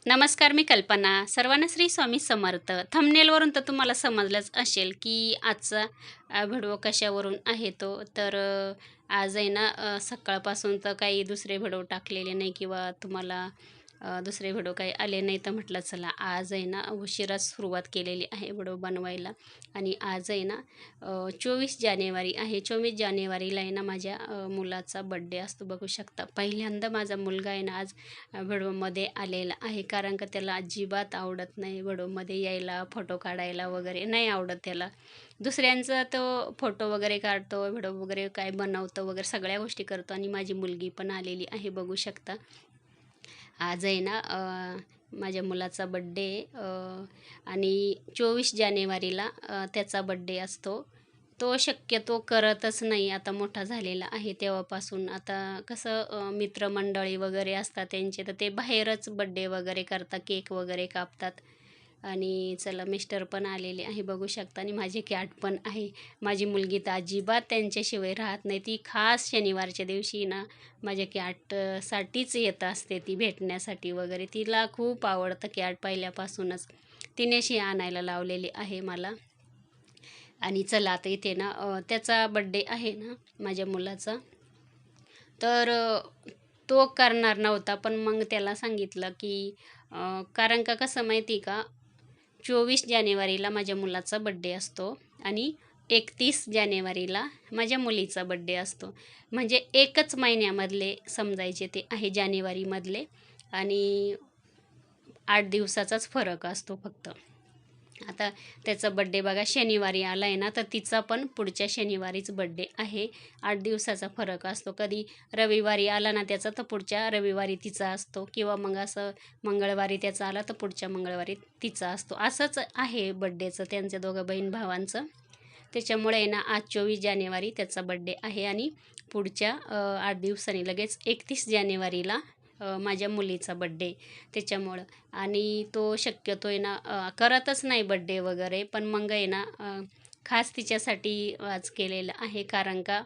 नमस्कार, मी कल्पना. सर्वांना श्री स्वामी समर्थ. थंबनेलवरून तर तुम्हाला समजलंच असेल की आजचा व्हिडिओ कशावरून आहे तो. तर आज आहे ना, सकाळपासून तर काही दुसरे व्हिडिओ टाकलेले नाही किंवा तुम्हाला दुसरे व्हिडिओ काही आले नाही, तर म्हटलं चला आज आहे ना उशिराच सुरुवात केलेली आहे व्हिडिओ बनवायला. आणि आज आहे ना 24 जानेवारी आहे. 24 जानेवारीला आहे ना माझ्या मुलाचा बड्डे असतो, बघू शकता. पहिल्यांदा माझा मुलगा आहे ना आज व्हिडिओमध्ये आलेला आहे, कारण का त्याला अजिबात आवडत नाही व्हिडिओमध्ये यायला, फोटो काढायला वगैरे नाही आवडत त्याला. दुसऱ्यांचा तो फोटो वगैरे काढतो, व्हिडिओ वगैरे काय बनवतो वगैरे सगळ्या गोष्टी करतो. आणि माझी मुलगी पण आलेली आहे, बघू शकता. आज आहे ना माझ्या मुलाचा बड्डे आणि 24 जानेवारीला त्याचा बड्डे असतो. तो शक्यतो करतच नाही, आता मोठा झालेला आहे तेव्हापासून. आता कसं मित्रमंडळी वगैरे असतात त्यांचे, तर ते बाहेरच बड्डे वगैरे करतात, केक वगैरे कापतात. आणि चला मिस्टर पण आलेले आहे, बघू शकता. आणि माझी कॅट पण आहे. माझी मुलगी तर अजिबात त्यांच्याशिवाय राहत नाही. ती खास शनिवारच्या दिवशी ना माझ्या कॅटसाठीच येत असते, ती भेटण्यासाठी वगैरे. तिला खूप आवडतं कॅट पहिल्यापासूनच. तिनेशी आणायला लावलेली आहे मला. आणि चला आता इथे ना त्याचा बड्डे आहे ना माझ्या मुलाचा. तर तो करणार नव्हता, पण मग त्याला सांगितलं की कारण का कसं माहिती का, 24 जानेवारीला माझ्या मुलाचा बड्डे असतो आणि 31 जानेवारीला माझ्या मुलीचा बड्डे असतो. म्हणजे एकच महिन्यामधले समजायचे ते आहे, जानेवारीमधले. आणि 8 दिवसाचाच फरक असतो फक्त. आता त्याचा बड्डे बघा शनिवारी आला आहे ना, तर तिचा पण पुढच्या शनिवारीच बड्डे आहे. 8 दिवसाचा फरक असतो. कधी रविवारी आला ना त्याचा, तर पुढच्या रविवारी तिचा असतो, किंवा मग असं मंगळवारी त्याचा आला तर पुढच्या मंगळवारी तिचा असतो. असंच आहे बड्डेचं त्यांच्या दोघं बहीण भावांचं. त्याच्यामुळे आहे ना आज 24 जानेवारी त्याचा बड्डे आहे आणि पुढच्या 8 दिवसांनी लगेच 31 जानेवारीला माझ्या मुलीचा बड्डे. त्याच्यामुळं. आणि तो शक्यतो आहे ना करतच नाही बड्डे वगैरे, पण मग आहे ना खास तिच्यासाठी आज केलेलं आहे, कारण का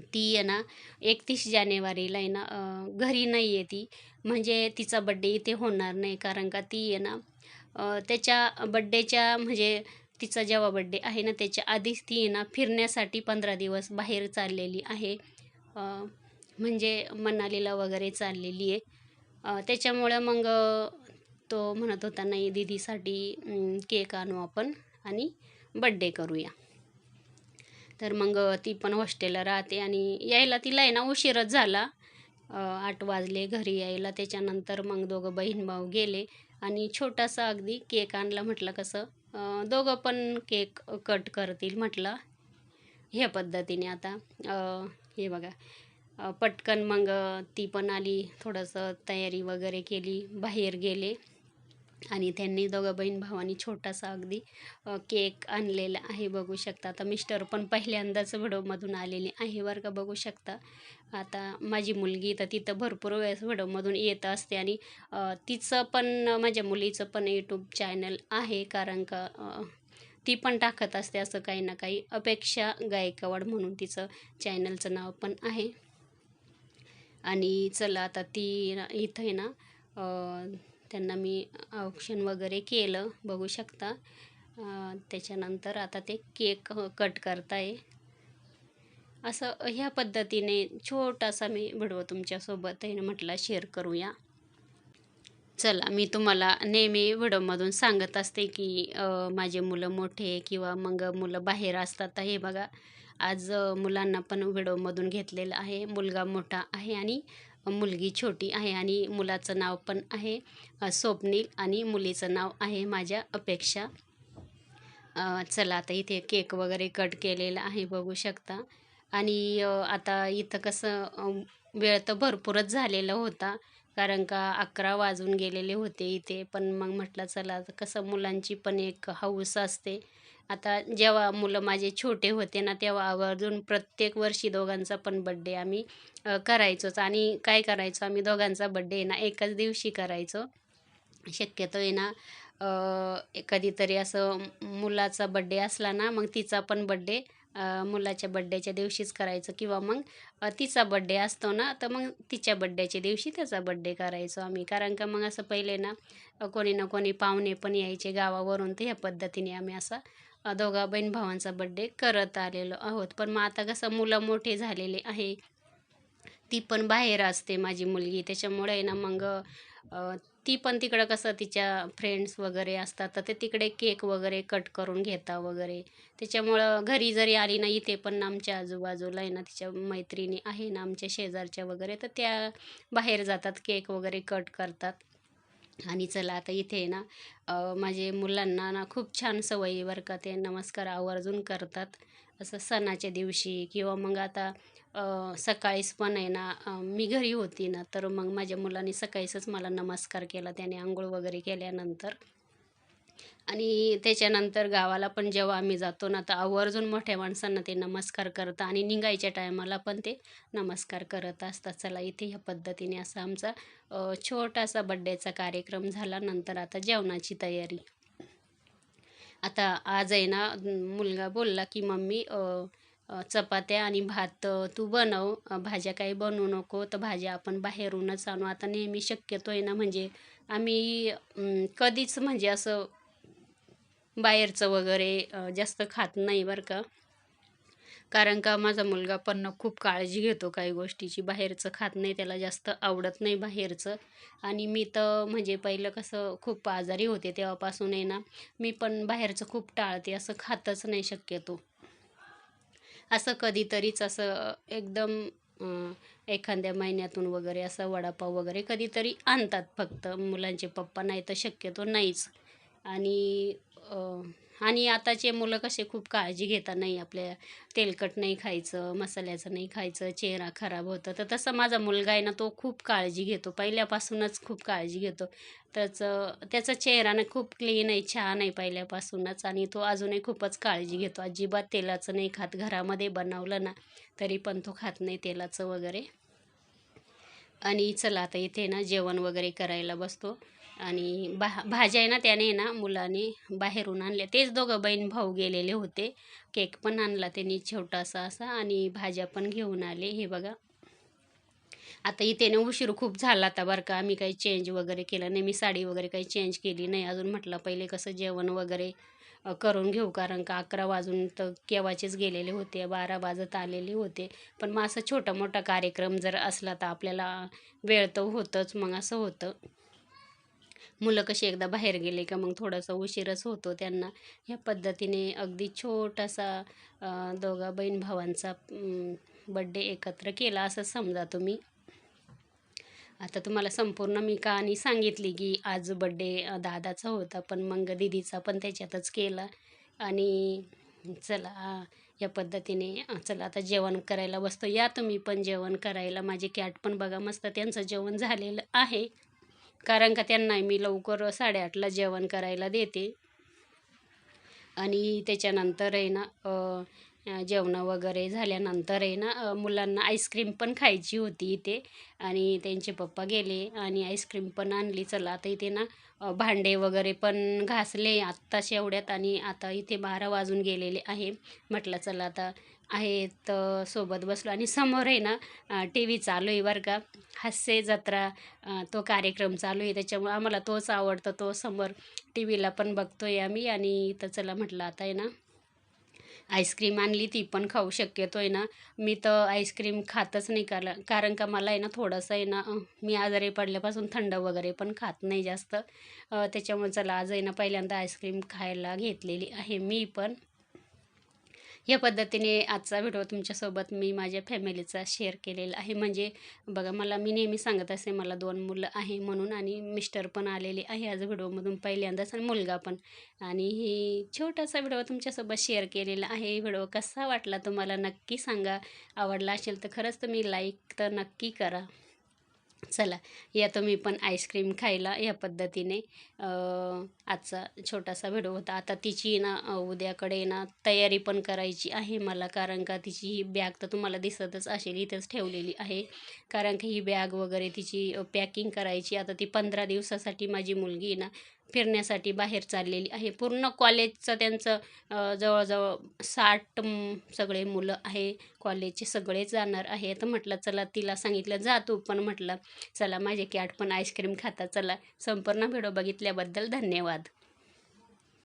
ती आहे ना 31 जानेवारीला आहे ना घरी नाही आहे ती. म्हणजे तिचा बड्डे इथे होणार नाही, कारण का ती आहे ना त्याच्या बड्डेच्या म्हणजे तिचा जेव्हा बड्डे आहे ना त्याच्या आधीच ती आहे ना फिरण्यासाठी 15 दिवस बाहेर चाललेली आहे. अ, म्हणजे मनालीला वगैरे चाललेली आहे. त्याच्यामुळं मग तो म्हणत होता, नाही दीदीसाठी केक आणू आपण आणि बड्डे करूया. तर मग ती पण हॉस्टेलला राहते आणि यायला तिला आहे ना उशीरच झाला. 8 वाजले घरी यायला. त्याच्यानंतर मग दोघं बहीण भाऊ गेले आणि छोटासा अगदी केक आणला. म्हटलं कसं दोघं पण केक कट करतील म्हटलं ह्या पद्धतीने. आता हे बघा पटकन मग ती पण आली, थोडंसं तयारी वगैरे केली, बाहेर गेले. आणि त्यांनी दोघं बहीण भावांनी छोटासा अगदी केक आणलेला आहे, बघू शकता. आता मिस्टर पण पहिल्यांदाच व्हिडिओमधून आलेले आहे बरं का, बघू शकता. आता माझी मुलगी तर तिथं भरपूर वेळेस व्हिडिओमधून येत असते. आणि तिचं पण माझ्या मुलीचं पण यूट्यूब चॅनल आहे, कारण का ती पण टाकत असते असं काही ना काही. अपेक्षा गायकवाड म्हणून तिचं चॅनलचं नाव पण आहे. आणि चला आता ती इथं आहे ना त्यांना मी औक्षण वगैरे केलं, बघू शकता. त्याच्यानंतर आता ते केक कट करताय. असं ह्या पद्धतीने छोटासा मी व्हिडिओ तुमच्यासोबत आहे ना म्हटलं शेअर करूया. चला, मी तुम्हाला नेहमी व्हिडिओमधून सांगत असते की माझे मुलं मोठे किंवा मग मुलं बाहेर असतात. तर हे बघा आज मुलांना पण व्हिडिओमधून घेतलेलं आहे. मुलगा मोठा आहे आणि मुलगी छोटी आहे. आणि मुलाचं नाव पण आहे स्वप्नील आणि मुलीचं नाव आहे माझ्या अपेक्षा. चला आता इथे केक वगैरे कट केलेला आहे, बघू शकता. आणि आता इथं कसं वेळ तर भरपूरच झालेला होता, कारण का 11 वाजून गेलेले होते इथे. पण मग म्हटलं चला आता कसं मुलांची पण एक हौस असते. आता जेव्हा मुलं माझे छोटे होते ना, तेव्हा आवर्जून प्रत्येक वर्षी दोघांचा पण बड्डे आम्ही करायचोच. आणि काय करायचो आम्ही, दोघांचा बड्डे ना एकाच दिवशी करायचो. शक्यतो आहे ना कधीतरी असं मुलाचा बड्डे असला ना, मग तिचा पण बड्डे मुलाच्या बड्डेच्या दिवशीच करायचो किंवा मग तिचा बड्डे असतो ना, तर मग तिच्या बड्डेच्या दिवशी त्याचा बड्डे करायचो आम्ही. कारण का मग असं पहिले ना कोणी ना कोणी पाहुणे पण यायचे गावावरून, तर ह्या पद्धतीने आम्ही असा दोघा बहीण भावांचा बड्डे करत आलेलो आहोत. पण मग आता कसं मुलं मोठे झालेले आहे, ती पण बाहेर असते माझी मुलगी. त्याच्यामुळे आहे ना मग ती पण तिकडं कसं तिच्या फ्रेंड्स वगैरे असतात, तर ते तिकडे केक वगैरे कट करून घेता वगैरे. त्याच्यामुळं घरी जरी आली ना, इथे पण आमच्या आजूबाजूला आहे ना तिच्या मैत्रिणी आहे ना आमच्या शेजारच्या वगैरे, तर त्या बाहेर जातात, केक वगैरे कट करतात. आणि चला आता इथे आहे ना माझे मुलांना ना खूप छान सवयी बरं का, ते नमस्कार आवर्जून करतात. असं सणाच्या दिवशी किंवा मग आता सकाळीच पण आहे ना मी घरी होती ना, तर मग माझ्या मुलांनी सकाळीच मला नमस्कार केला त्याने अंघोळ वगैरे केल्यानंतर. आणि त्याच्यानंतर गावाला पण जेव्हा आम्ही जातो ना, तर आवर्जून मोठ्या माणसांना ते नमस्कार करतात आणि निघायच्या टायमाला पण ते नमस्कार करत असतात. चला इथे ह्या पद्धतीने असा आमचा छोटासा बड्डेचा कार्यक्रम झाला. नंतर आता जेवणाची तयारी. आता आज आहे ना मुलगा बोलला की मम्मी चपात्या आणि भात तू बनव, भाज्या काही बनवू नको, तर भाज्या आपण बाहेरूनच आणू. आता नेहमी शक्यतो आहे ना म्हणजे आम्ही कधीच म्हणजे असं बाहेरचं वगैरे जास्त खात नाही बरं का. कारण का माझा मुलगा पण ना खूप काळजी घेतो काही गोष्टीची. बाहेरचं खात नाही, त्याला जास्त आवडत नाही बाहेरचं. आणि मी तर म्हणजे पहिलं कसं खूप आजारी होते तेव्हापासून आहे ना, मी पण बाहेरचं खूप टाळते, असं खातच नाही शक्यतो. असं कधीतरीच असं एकदम एखाद्या महिन्यातून वगैरे असं वडापाव वगैरे कधीतरी आणतात फक्त मुलांचे पप्पा, नाही तर शक्यतो नाहीच. आणि अ, आणि आताचे मुलं कसे खूप काळजी घेतात, नाही आपल्या तेलकट नाही खायचं, मसाल्याचं नाही खायचं, चेहरा खराब होतं. तर तसं माझा मुलगा आहे ना, तो खूप काळजी घेतो, पहिल्यापासूनच खूप काळजी घेतो. त्याचा चेहरा ना खूप क्लीन आहे, छान आहे पहिल्यापासूनच. आणि तो अजूनही खूपच काळजी घेतो, अजिबात तेलाचं नाही खात. घरामध्ये बनवलं ना तरी पण तो खात नाही तेलाचं वगैरे. आणि चला आता इथे ना जेवण वगैरे करायला बसतो. आणि भाज्या आहे ना त्याने ना मुलाने बाहेरून आणल्या, तेच दोघं बहीण भाऊ गेलेले होते. केक पण आणला त्यांनी छोटासा असा आणि भाज्या पण घेऊन आले. हे बघा, आता इथे ना उशीर खूप झाला आता बरं का. आम्ही काही चेंज वगैरे केलं नाही, मी साडी वगैरे काही चेंज केली नाही अजून. म्हटलं पहिले कसं जेवण वगैरे करून घेऊ, कारण का 11 वाजून तर केव्हाचेच गेलेले होते, 12 वाजत आलेले होते. पण मग असं छोटा मोठा कार्यक्रम जर असला तर आपल्याला वेळ तर होतंच, मग असं होतं. मुलं कशी एकदा बाहेर गेले का मग थोडासा उशीरच होतो त्यांना. ह्या पद्धतीने अगदी छोटासा दोघा बहीण भावांचा बड्डे एकत्र केला असं समजा तुम्ही. आता तुम्हाला संपूर्ण मी कहाणी सांगितली की आज बड्डे दादाचा होता, पण मग दीदीचा पण त्याच्यातच केला. आणि चला या पद्धतीने चला आता जेवण करायला बसतो. या तुम्ही पण जेवण करायला. माझे कॅट पण बघा मस्त त्यांचं जेवण झालेलं आहे, कारण का त्यांना मी लवकर 8:30ला जेवण करायला देते. आणि त्याच्यानंतर आहे ना जेवणं वगैरे झाल्यानंतर आहे ना मुलांना आईस्क्रीम पण खायची होती इथे. आणि त्यांचे पप्पा गेले आणि आईस्क्रीम पण आणली. चला आता इथे ना भांडे वगैरे पण घासले आत्ताच एवढ्यात, आणि आता इथे 12 वाजून गेलेले आहे. म्हटलं चला आता आहेत सोबत बसलो आणि समोर आहे ना टी व्ही चालू आहे बरं का, हास्य जत्रा तो कार्यक्रम चालू आहे. त्याच्यामुळे आम्हाला तोच आवडतो, तो समोर टी व्हीला पण बघतोय आम्ही. आणि तर चला म्हटलं आता आहे ना आईस्क्रीम आणली, ती पण खाऊ. शक्यतो आहे ना मी तर आईस्क्रीम खातच नाही, कारण का मला आहे ना थोडंसं आहे ना मी आजारी पडल्यापासून थंड वगैरे पण खात नाही जास्त. त्याच्यामुळे चला आज आहे ना पहिल्यांदा आईस्क्रीम खायला घेतलेली आहे मी पण. या पद्धतीने आजचा व्हिडिओ तुमच्यासोबत मी माझ्या फॅमिलीचा शेअर केलेला आहे. म्हणजे बघा, मी नेहमी सांगत असते मला 2 मुलं आहे म्हणून, आणि मिस्टर पण आलेले आहे आज व्हिडिओमधून पहिल्यांदाच, आणि मुलगा पण. आणि ही छोटासा व्हिडिओ तुमच्यासोबत शेअर केलेला आहे. व्हिडिओ कसा वाटला तुम्हाला नक्की सांगा. आवडला असेल तर खरंच तुम्ही लाईक तर नक्की करा. चला या तुम्ही पण आईस्क्रीम खायला. या पद्धतीने आजचा छोटासा व्हिडिओ होता. आता तिची ना उद्याकडे ना तयारी पण करायची आहे मला, कारण का तिची ही बॅग तर तुम्हाला दिसतच असेल, इथेच ठेवलेली आहे. कारण की ही बॅग वगैरे तिची पॅकिंग करायची. आता ती 15 दिवसासाठी माझी मुलगी ना फिरण्यासाठी बाहेर चाललेली आहे. पूर्ण कॉलेजचं त्यांचं जवळजवळ 60 सगळे मुलं आहे कॉलेजचे, सगळेच जाणार आहे. तर म्हटलं चला, तिला सांगितलं जा तू पण, म्हटलं चला माझे कॅट पण आईस्क्रीम खाता. चला, संपूर्ण व्हिडिओ बघितल्याबद्दल धन्यवाद.